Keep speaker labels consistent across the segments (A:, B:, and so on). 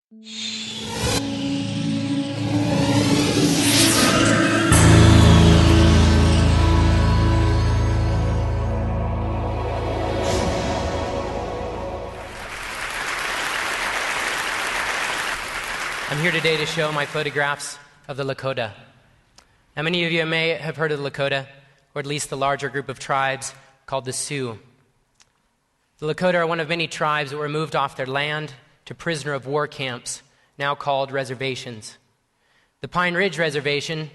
A: I'm here today to show my photographs of the Lakota. Now, many of you may have heard of the Lakota, or at least the larger group of tribes called the Sioux. The Lakota are one of many tribes that were moved off their land to prisoner of war camps, now called reservations. The Pine Ridge Reservation,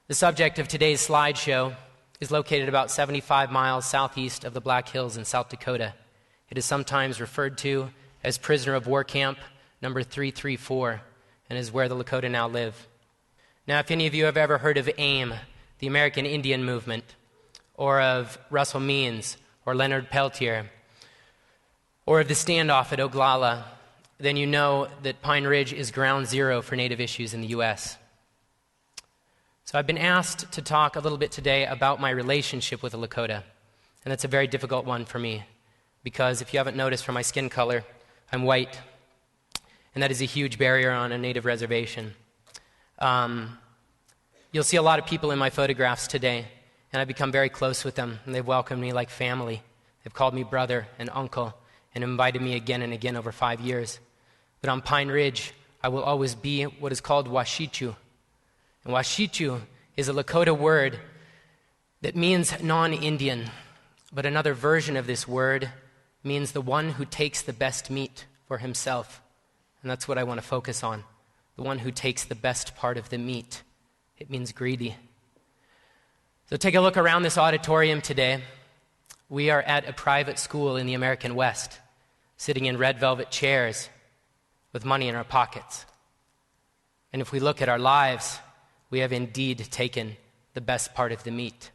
A: the subject of today's slideshow, is located about 75 miles southeast of the Black Hills in South Dakota. It is sometimes referred to as prisoner of war camp number 334, and is where the Lakota now live. Now, if any of you have ever heard of AIM, the American Indian Movement, or of Russell Means, or Leonard Peltier, or of the standoff at Oglala, then you know that Pine Ridge is ground zero for Native issues in the U.S. So I've been asked to talk a little bit today about my relationship with the Lakota, and that's a very difficult one for me, because if you haven't noticed from my skin color, I'm white, and that is a huge barrier on a Native reservation. You'll see a lot of people in my photographs today, and I've become very close with them, and they've welcomed me like family. They've called me brother and uncle, and invited me again and again over 5 years. But on Pine Ridge, I will always be what is called Washichu. And Washichu is a Lakota word that means non-Indian, but another version of this word means the one who takes the best meat for himself. And that's what I want to focus on, the one who takes the best part of the meat. It means greedy. So take a look around this auditorium today. We are at a private school in the American West, sitting in red velvet chairs with money in our pockets. And if we look at our lives, we have indeed taken the best part of the meat.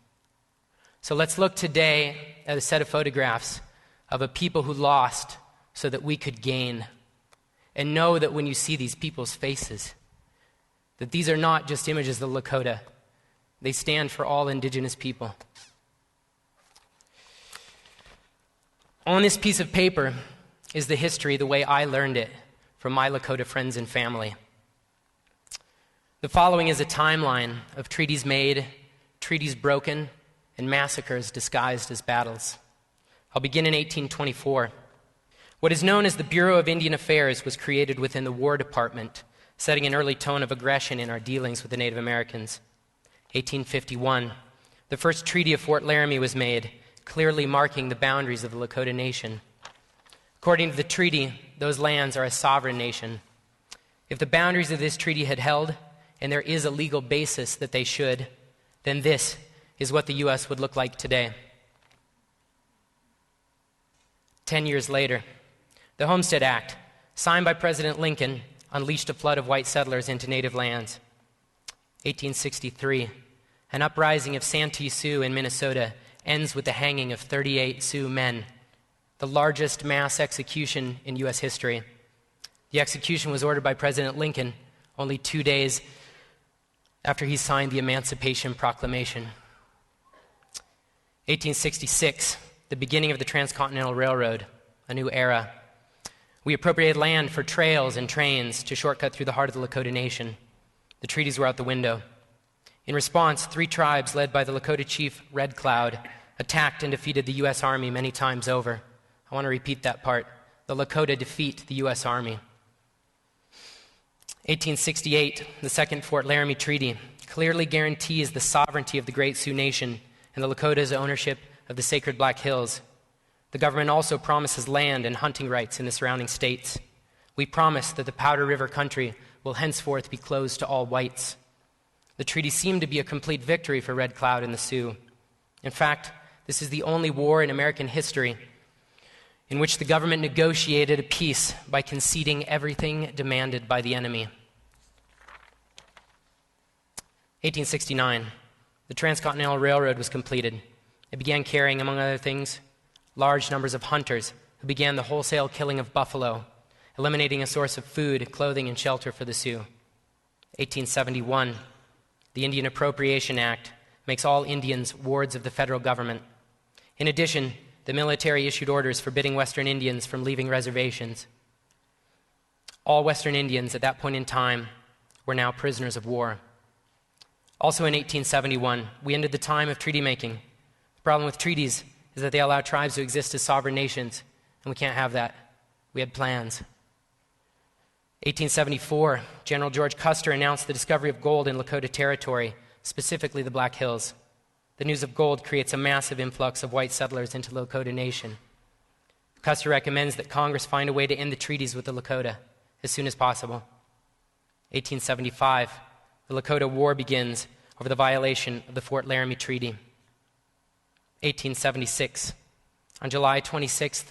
A: So let's look today at a set of photographs of a people who lost so that we could gain. And know that when you see these people's faces, that these are not just images of the Lakota. They stand for all indigenous people. On this piece of paper is the history the way I learned it from my Lakota friends and family. The following is a timeline of treaties made, treaties broken, and massacres disguised as battles. I'll begin in 1824. What is known as the Bureau of Indian Affairs was created within the War Department, setting an early tone of aggression in our dealings with the Native Americans. 1851, the first Treaty of Fort Laramie was made, clearly marking the boundaries of the Lakota Nation. According to the treaty, those lands are a sovereign nation. If the boundaries of this treaty had held, and there is a legal basis that they should, then this is what the U.S. would look like today. 10 years later, the Homestead Act, signed by President Lincoln, unleashed a flood of white settlers into native lands. 1863, an uprising of Santee Sioux in Minnesota ends with the hanging of 38 Sioux men, the largest mass execution in U.S. history. The execution was ordered by President Lincoln only 2 days after he signed the Emancipation Proclamation. 1866, the beginning of the Transcontinental Railroad, a new era. We appropriated land for trails and trains to shortcut through the heart of the Lakota Nation. The treaties were out the window. In response, 3 tribes led by the Lakota chief Red Cloud attacked and defeated the U.S. Army many times over. I want to repeat that part. The Lakota defeat the U.S. Army. 1868, the Second Fort Laramie Treaty clearly guarantees the sovereignty of the Great Sioux Nation and the Lakota's ownership of the sacred Black Hills. The government also promises land and hunting rights in the surrounding states. We promise that the Powder River country will henceforth be closed to all whites. The treaty seemed to be a complete victory for Red Cloud and the Sioux. In fact, this is the only war in American history in which the government negotiated a peace by conceding everything demanded by the enemy. 1869, the Transcontinental Railroad was completed. It began carrying, among other things, large numbers of hunters who began the wholesale killing of buffalo, eliminating a source of food, clothing, and shelter for the Sioux. 1871, the Indian Appropriation Act makes all Indians wards of the federal government. In addition, the military issued orders forbidding Western Indians from leaving reservations. All Western Indians at that point in time were now prisoners of war. Also in 1871, we ended the time of treaty making. The problem with treaties is that they allow tribes to exist as sovereign nations, and we can't have that. We had plans. 1874, General George Custer announced the discovery of gold in Lakota territory, specifically the Black Hills. The news of gold creates a massive influx of white settlers into the Lakota Nation. Custer recommends that Congress find a way to end the treaties with the Lakota as soon as possible. 1875, the Lakota War begins over the violation of the Fort Laramie Treaty. 1876, on July 26th,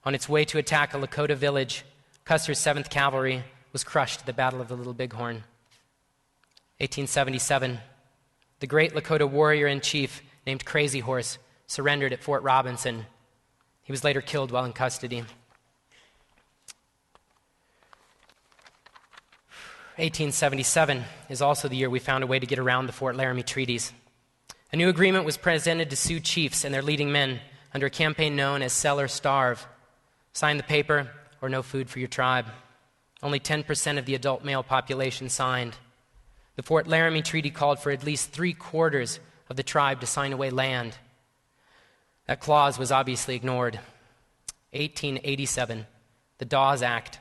A: on its way to attack a Lakota village, Custer's 7th Cavalry was crushed at the Battle of the Little Bighorn. 1877, the great Lakota warrior-in-chief named Crazy Horse surrendered at Fort Robinson. He was later killed while in custody. 1877 is also the year we found a way to get around the Fort Laramie treaties. A new agreement was presented to Sioux chiefs and their leading men under a campaign known as Sell or Starve. Sign the paper or no food for your tribe. Only 10% of the adult male population signed. The Fort Laramie Treaty called for at least 3/4 of the tribe to sign away land. That clause was obviously ignored. 1887, the Dawes Act.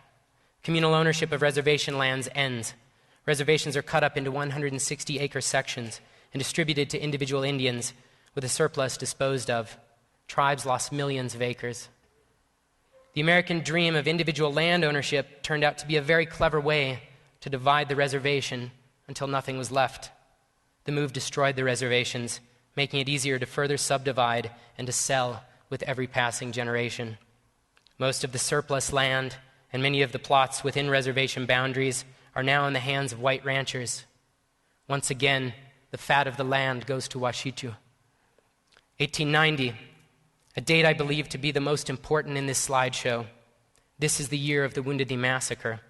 A: Communal ownership of reservation lands ends. Reservations are cut up into 160-acre sections and distributed to individual Indians, with a surplus disposed of. Tribes lost millions of acres. The American dream of individual land ownership turned out to be a very clever way to divide the reservation until nothing was left. The move destroyed the reservations, making it easier to further subdivide and to sell with every passing generation. Most of the surplus land and many of the plots within reservation boundaries are now in the hands of white ranchers. Once again, the fat of the land goes to Washichu. 1890, a date I believe to be the most important in this slideshow. This is the year of the Wounded Knee Massacre.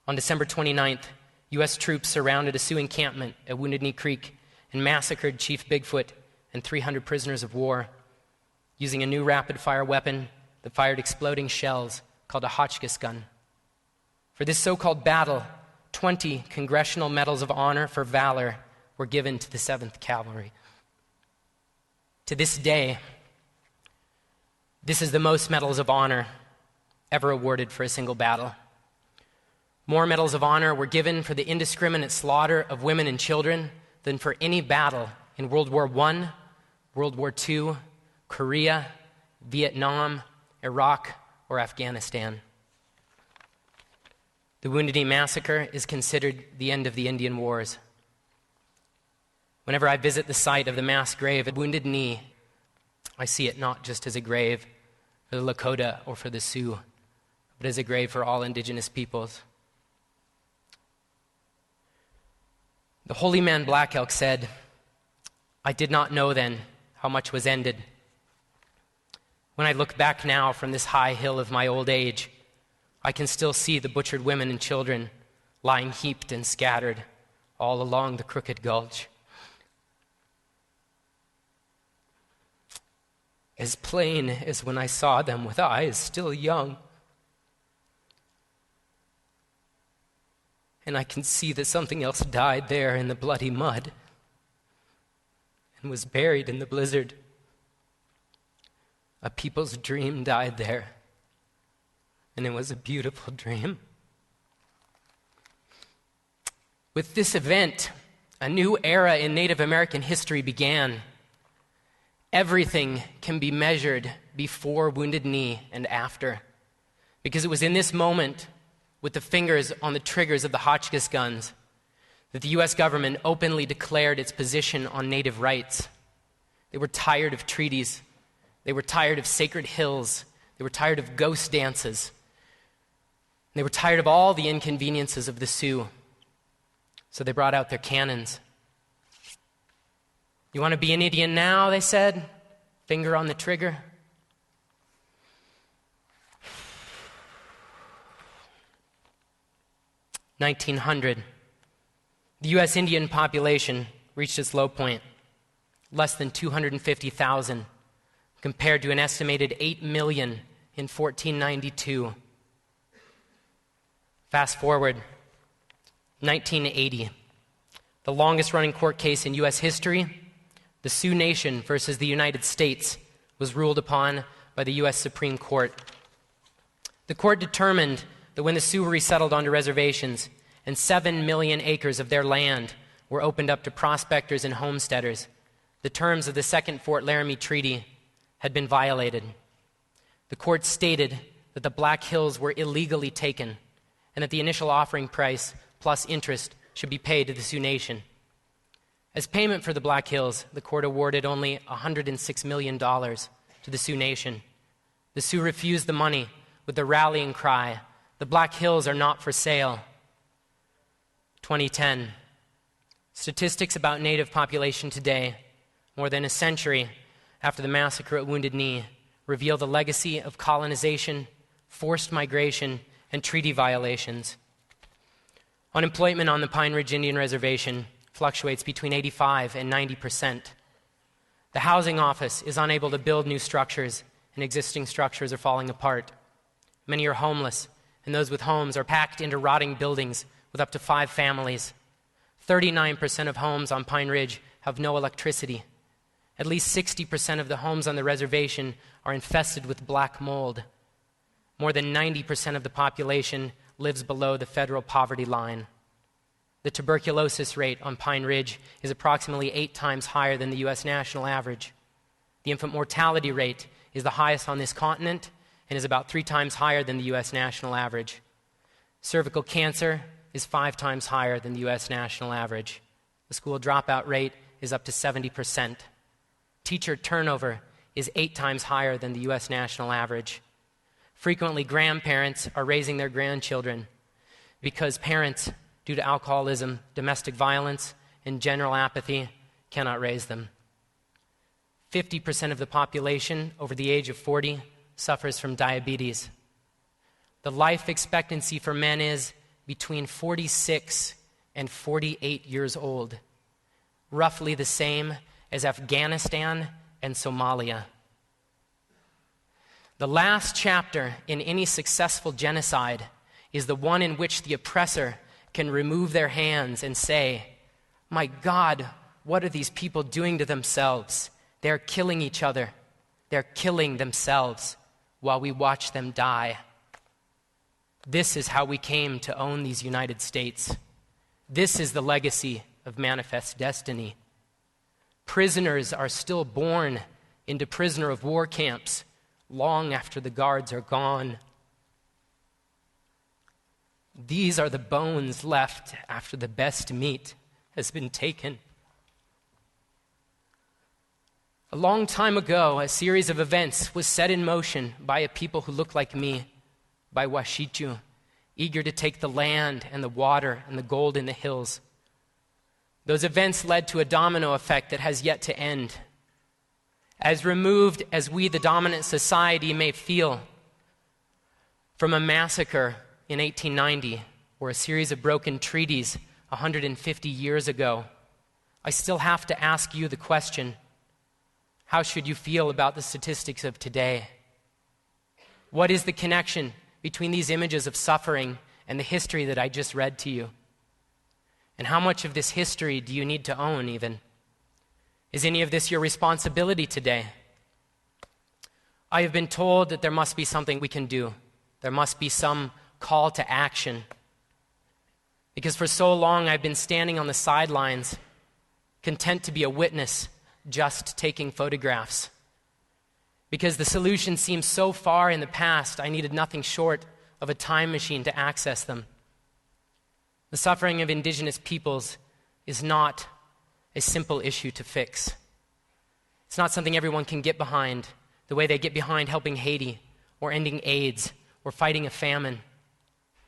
A: On December 29th, U.S. troops surrounded a Sioux encampment at Wounded Knee Creek and massacred Chief Bigfoot and 300 prisoners of war using a new rapid-fire weapon that fired exploding shells called a Hotchkiss gun. For this so-called battle, 20 Congressional Medals of Honor for valor were given to the 7th Cavalry. To this day, this is the most Medals of Honor ever awarded for a single battle. More Medals of Honor were given for the indiscriminate slaughter of women and children than for any battle in World War I, World War II, Korea, Vietnam, Iraq, or Afghanistan. The Wounded Knee Massacre is considered the end of the Indian Wars. Whenever I visit the site of the mass grave at Wounded Knee, I see it not just as a grave for the Lakota or for the Sioux, but as a grave for all indigenous peoples. The holy man Black Elk said, "I did not know then how much was ended. When I look back now from this high hill of my old age, I can still see the butchered women and children lying heaped and scattered all along the crooked gulch. As plain as when I saw them with eyes still young. And I can see that something else died there in the bloody mud and was buried in the blizzard. A people's dream died there, and it was a beautiful dream." With this event, a new era in Native American history began. Everything can be measured before Wounded Knee and after, because it was in this moment, with the fingers on the triggers of the Hotchkiss guns, that the U.S. government openly declared its position on Native rights. They were tired of treaties. They were tired of sacred hills. They were tired of ghost dances. They were tired of all the inconveniences of the Sioux. So they brought out their cannons. "You want to be an Indian now?" they said. Finger on the trigger. "1900, the U.S. Indian population reached its low point, less than 250,000, compared to an estimated 8 million in 1492. Fast forward, 1980, the longest-running court case in U.S. history, the Sioux Nation versus the United States, was ruled upon by the U.S. Supreme Court. The court determined that when the Sioux were resettled onto reservations and 7 million acres of their land were opened up to prospectors and homesteaders, the terms of the Second Fort Laramie Treaty had been violated. The court stated that the Black Hills were illegally taken and that the initial offering price plus interest should be paid to the Sioux Nation. As payment for the Black Hills, the court awarded only $106 million to the Sioux Nation. The Sioux refused the money with the rallying cry, "The Black Hills are not for sale." 2010. Statistics about Native population today, more than a century after the massacre at Wounded Knee, reveal the legacy of colonization, forced migration, and treaty violations. Unemployment on the Pine Ridge Indian Reservation fluctuates between 85 and 90%. The housing office is unable to build new structures, and existing structures are falling apart. Many are homeless, and those with homes are packed into rotting buildings with up to 5 families. 39% of homes on Pine Ridge have no electricity. At least 60% of the homes on the reservation are infested with black mold. More than 90% of the population lives below the federal poverty line. The tuberculosis rate on Pine Ridge is approximately 8 times higher than the U.S. national average. The infant mortality rate is the highest on this continent and is about 3 times higher than the U.S. national average. Cervical cancer is 5 times higher than the U.S. national average. The school dropout rate is up to 70%. Teacher turnover is 8 times higher than the U.S. national average. Frequently, grandparents are raising their grandchildren because parents, due to alcoholism, domestic violence, and general apathy, cannot raise them. 50% of the population over the age of 40 suffers from diabetes. The life expectancy for men is between 46 and 48 years old, roughly the same as Afghanistan and Somalia. The last chapter in any successful genocide is the one in which the oppressor can remove their hands and say, "My God, what are these people doing to themselves? They're killing each other. They're killing themselves while we watch them die." This is how we came to own these United States. This is the legacy of Manifest Destiny. Prisoners are still born into prisoner of war camps long after the guards are gone. These are the bones left after the best meat has been taken. A long time ago, a series of events was set in motion by a people who look like me, by Washichu, eager to take the land and the water and the gold in the hills. Those events led to a domino effect that has yet to end. As removed as we, the dominant society, may feel from a massacre in 1890 or a series of broken treaties 150 years ago, I still have to ask you the question, how should you feel about the statistics of today? What is the connection between these images of suffering and the history that I just read to you? And how much of this history do you need to own even? Is any of this your responsibility today? I have been told that there must be something we can do. There must be some call to action. Because for so long I've been standing on the sidelines, content to be a witness, just taking photographs. Because the solution seems so far in the past, I needed nothing short of a time machine to access them. The suffering of indigenous peoples is not a simple issue to fix. It's not something everyone can get behind, the way they get behind helping Haiti, or ending AIDS, or fighting a famine.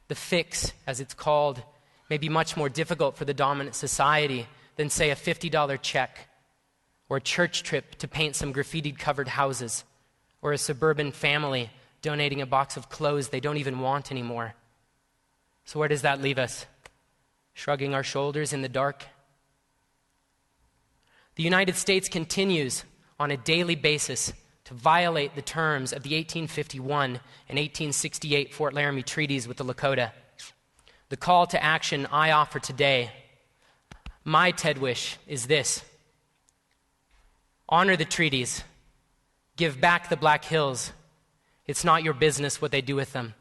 A: The fix, as it's called, may be much more difficult for the dominant society than, say, a $50 check, or a church trip to paint some graffiti-covered houses, or a suburban family donating a box of clothes they don't even want anymore. So where does that leave us? Shrugging our shoulders in the dark? The United States continues on a daily basis to violate the terms of the 1851 and 1868 Fort Laramie treaties with the Lakota. The call to action I offer today, my TED wish is this: honor the treaties, give back the Black Hills. It's not your business what they do with them.